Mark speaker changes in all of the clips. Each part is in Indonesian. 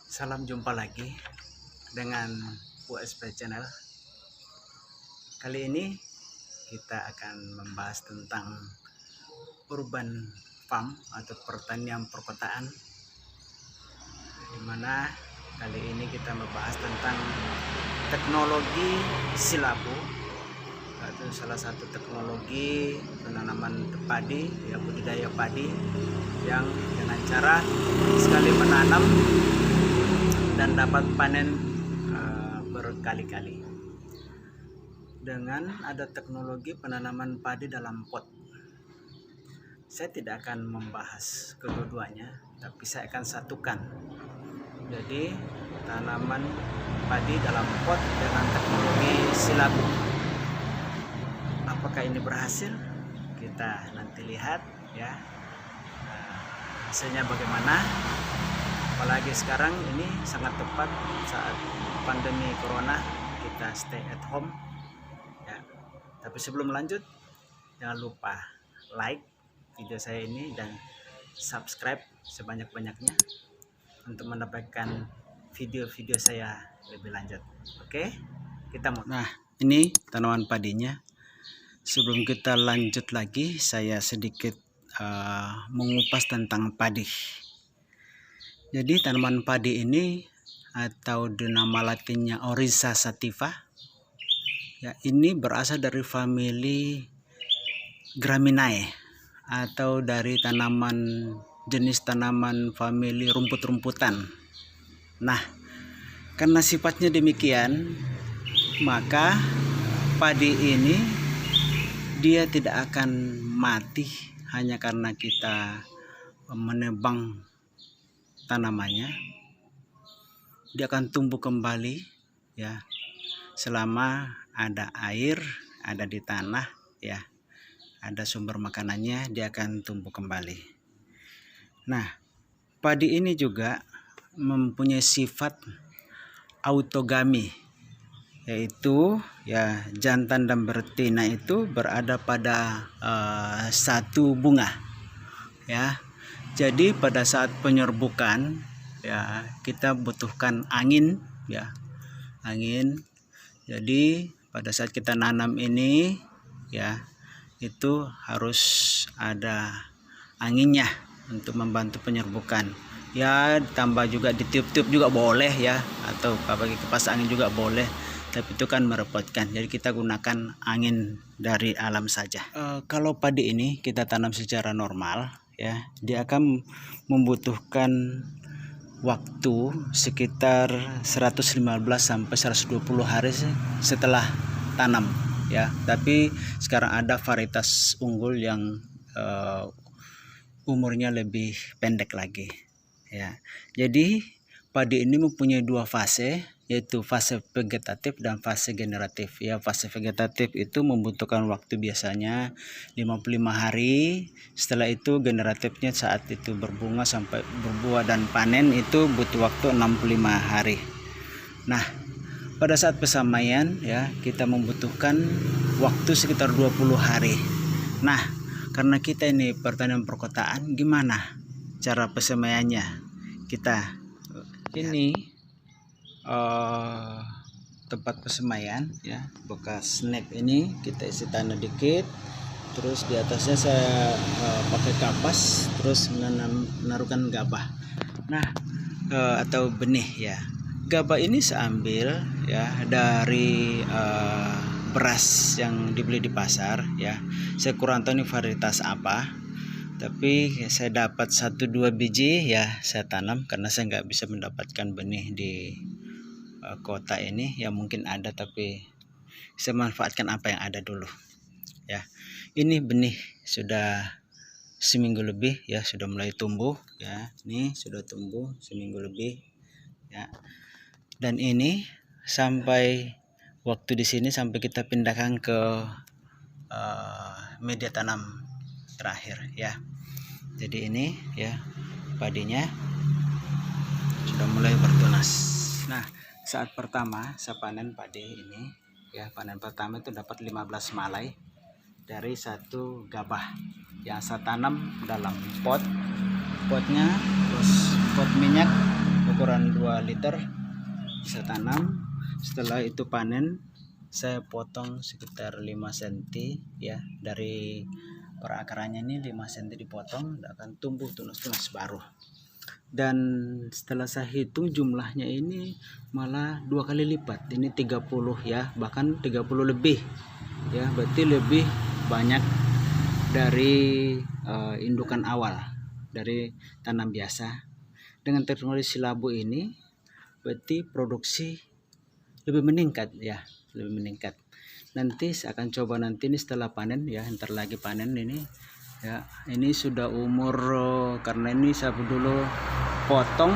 Speaker 1: Salam jumpa lagi dengan USP Channel. Kali ini kita akan membahas tentang urban farm atau pertanian perkotaan, dimana kali ini kita membahas tentang teknologi silabu, atau salah satu teknologi penanaman padi, ya budidaya padi, yang dengan cara sekali menanam dan dapat panen berkali-kali. Dengan ada teknologi penanaman padi dalam pot, saya tidak akan membahas kedua-duanya, tapi saya akan satukan. Jadi tanaman padi dalam pot dengan teknologi silabu, apakah ini berhasil? Kita nanti lihat ya, hasilnya bagaimana. Apalagi sekarang ini sangat tepat saat pandemi corona, kita stay at home ya. Tapi sebelum lanjut, jangan lupa like video saya ini dan subscribe sebanyak-banyaknya untuk mendapatkan video-video saya lebih lanjut. Oke, kita mau. Nah, ini tanaman padinya. Sebelum kita lanjut lagi, saya sedikit mengupas tentang padi. Jadi tanaman padi ini atau nama latinnya Oryza sativa, ya, ini berasal dari famili Graminae atau dari jenis tanaman famili rumput-rumputan. Nah, karena sifatnya demikian, maka padi ini dia tidak akan mati hanya karena kita menebang tanamannya. Dia akan tumbuh kembali ya, selama ada air, ada di tanah ya, ada sumber makanannya, dia akan tumbuh kembali. Nah, padi ini juga mempunyai sifat autogami, yaitu ya jantan dan betina itu berada pada satu bunga ya. Jadi pada saat penyerbukan ya, kita butuhkan angin ya, angin. Jadi pada saat kita nanam ini ya, itu harus ada anginnya untuk membantu penyerbukan. Ya, ditambah juga ditiup-tiup juga boleh ya, atau bagi kipas angin juga boleh. Tapi itu kan merepotkan. Jadi kita gunakan angin dari alam saja. Kalau padi ini kita tanam secara normal ya, dia akan membutuhkan waktu sekitar 115 sampai 120 hari setelah tanam ya. Tapi sekarang ada varietas unggul yang umurnya lebih pendek lagi ya. Jadi padi ini mempunyai dua fase, yaitu fase vegetatif dan fase generatif ya. Fase vegetatif itu membutuhkan waktu biasanya 55 hari. Setelah itu generatifnya saat itu berbunga sampai berbuah dan panen itu butuh waktu 65 hari. Nah, pada saat pesamaian ya, kita membutuhkan waktu sekitar 20 hari. Nah, karena kita ini pertanian perkotaan, gimana cara pesamaiannya? Kita ini tempat pesemaian ya, bekas snack ini kita isi tanah dikit, terus di atasnya saya pakai kapas, terus menaruhkan gabah. Nah, atau benih ya. Gabah ini saya ambil ya dari beras yang dibeli di pasar ya. Saya kurang tahu ini varietas apa, tapi saya dapat 1-2 biji ya, saya tanam karena saya nggak bisa mendapatkan benih di kota ini ya. Mungkin ada, tapi saya manfaatkan apa yang ada dulu ya. Ini benih sudah seminggu lebih ya, sudah mulai tumbuh ya. Ini sudah tumbuh seminggu lebih ya. Dan ini sampai waktu di sini sampai kita pindahkan ke media tanam terakhir ya. Jadi ini ya, padinya sudah mulai bertunas. Nah, saat pertama saya panen padi ini ya, panen pertama itu dapat 15 malai dari satu gabah ya saya tanam dalam potnya, terus pot minyak ukuran 2 liter saya tanam. Setelah itu panen, saya potong sekitar 5 cm ya, dari perakarannya ini 5 cm dipotong, akan tumbuh tunas-tunas baru. Dan setelah saya hitung jumlahnya ini malah 2 kali lipat, ini 30 ya, bahkan 30 lebih ya, berarti lebih banyak dari indukan awal dari tanam biasa. Dengan teknologi silabu ini berarti produksi lebih meningkat ya, lebih meningkat. Nanti saya akan coba nanti ini setelah panen ya, ntar lagi panen ini ya. Ini sudah umur karena ini saya dulu potong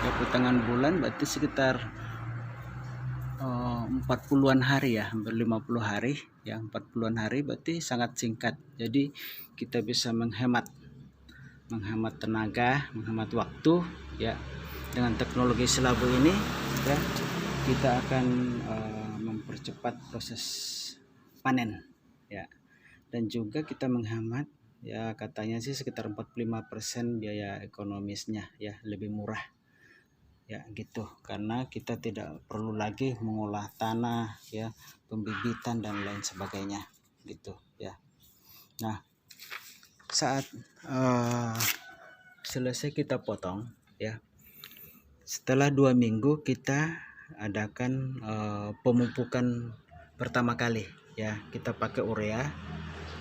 Speaker 1: ya pertengahan bulan, berarti sekitar 40-an hari ya, hampir 50 hari ya, 40-an hari berarti sangat singkat. Jadi kita bisa menghemat tenaga, menghemat waktu ya. Dengan teknologi silabu ini ya, kita akan mempercepat proses panen ya, dan juga kita menghemat ya, katanya sih sekitar 45% biaya ekonomisnya ya, lebih murah ya gitu, karena kita tidak perlu lagi mengolah tanah ya, pembibitan dan lain sebagainya gitu ya. Nah, saat selesai kita potong ya, setelah 2 minggu kita adakan pemupukan pertama kali ya. Kita pakai urea,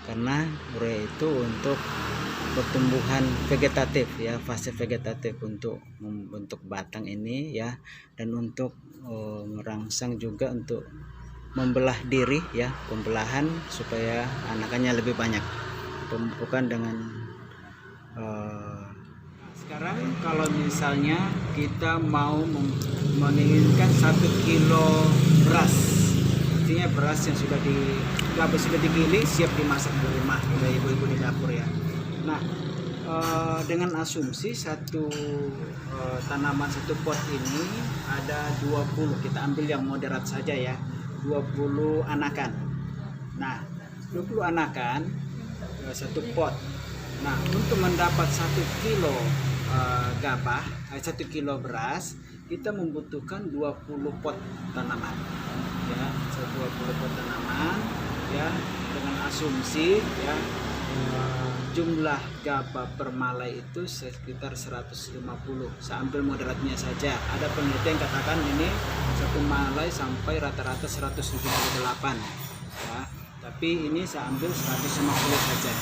Speaker 1: karena urea itu untuk pertumbuhan vegetatif ya, fase vegetatif untuk membentuk batang ini ya, dan untuk merangsang juga untuk membelah diri ya, pembelahan supaya anakannya lebih banyak. Pemupukan dengan sekarang kalau misalnya kita mau menginginkan 1 kilo beras, artinya beras yang sudah digiling siap dimasak di rumah oleh ibu-ibu di dapur ya. Nah, dengan asumsi satu tanaman, satu pot ini ada 20, kita ambil yang moderat saja ya, 20 anakan. Nah, 20 anakan satu pot. Nah, untuk mendapat 1 kilo gabah, 1 kilo beras, kita membutuhkan 20 pot tanaman ya, 20 pot tanaman ya, dengan asumsi ya jumlah gabah per malai itu sekitar 150. Saya ambil moderatnya saja. Ada penelitian katakan ini satu malai sampai rata-rata 178 ya, tapi ini saya ambil 150 saja.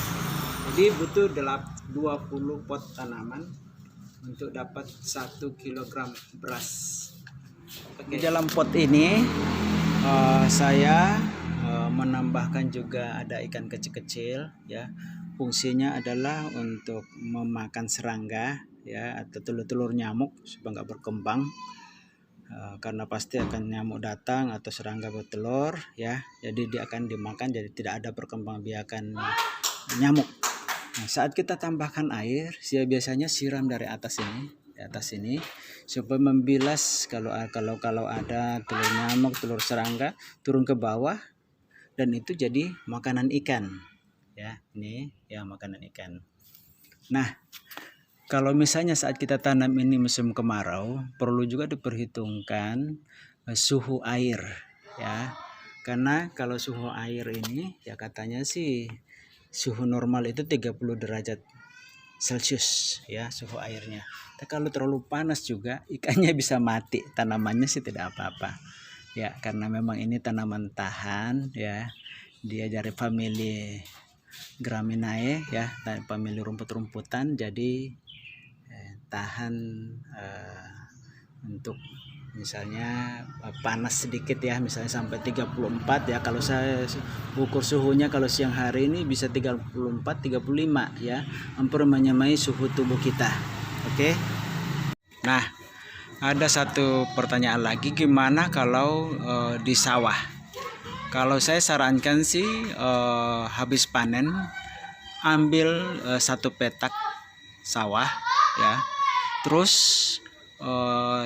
Speaker 1: Jadi butuh 20 pot tanaman untuk dapat 1 kilogram beras. Di dalam pot ini saya menambahkan juga ada ikan kecil-kecil ya. Fungsinya adalah untuk memakan serangga ya, atau telur-telur nyamuk supaya nggak berkembang, karena pasti akan nyamuk datang atau serangga bertelur ya. Jadi dia akan dimakan, jadi tidak ada perkembangbiakan nyamuk. Nah, saat kita tambahkan air, saya biasanya siram dari atas ini, di atas ini, supaya membilas kalau ada telur nyamuk, telur serangga turun ke bawah, dan itu jadi makanan ikan ya. Ini ya makanan ikan. Nah, kalau misalnya saat kita tanam ini musim kemarau, perlu juga diperhitungkan suhu air ya, karena kalau suhu air ini ya katanya sih suhu normal itu 30 derajat Celcius ya suhu airnya. Tapi kalau terlalu panas juga ikannya bisa mati, tanamannya sih tidak apa-apa ya, karena memang ini tanaman tahan ya, dia dari famili Gramineae ya, dan famili rumput-rumputan, jadi tahan untuk misalnya panas sedikit ya, misalnya sampai 34 ya. Kalau saya ukur suhunya kalau siang hari ini bisa 34 35 ya, hampir menyamai suhu tubuh kita. Oke. Nah, ada satu pertanyaan lagi, gimana kalau di sawah? Kalau saya sarankan sih habis panen ambil 1 petak sawah ya, terus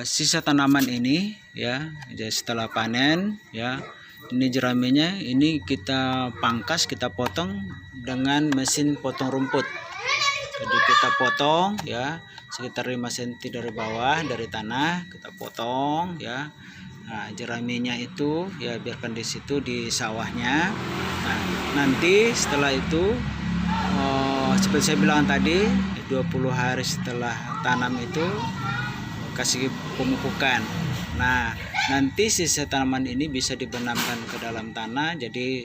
Speaker 1: sisa tanaman ini ya, jadi setelah panen ya Ini jeramenya, ini kita pangkas, kita potong dengan mesin potong rumput. Jadi kita potong ya sekitar 5 cm dari bawah, dari tanah kita potong ya. Nah, jeramenya itu ya biarkan di situ di sawahnya. Nah, nanti setelah itu seperti saya bilang tadi, 20 hari setelah tanam itu kasih pemupukan. Nah, nanti sisa tanaman ini bisa dibenamkan ke dalam tanah jadi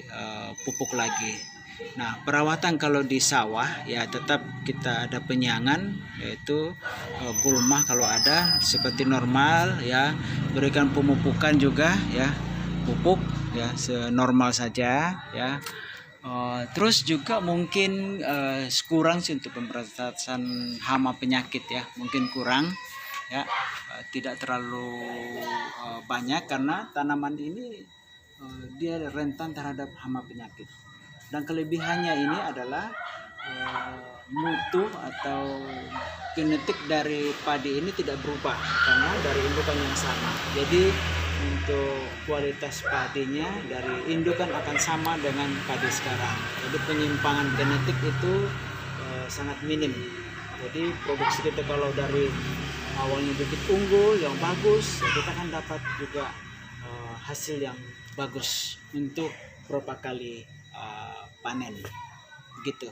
Speaker 1: pupuk lagi. Nah, perawatan kalau di sawah ya tetap kita ada penyiangan, yaitu gulma kalau ada seperti normal ya, berikan pemupukan juga ya, pupuk ya senormal saja ya. Terus juga mungkin kurang sih untuk pemberantasan hama penyakit ya, mungkin kurang ya, tidak terlalu banyak karena tanaman ini dia rentan terhadap hama penyakit. Dan kelebihannya ini adalah mutu atau genetik dari padi ini tidak berubah karena dari indukan yang sama. Jadi untuk kualitas padinya dari indukan akan sama dengan padi sekarang. Jadi penyimpangan genetik itu sangat minim. Jadi produksi kita kalau dari awalnya bibit unggul yang bagus, kita akan dapat juga hasil yang bagus untuk beberapa kali panen gitu.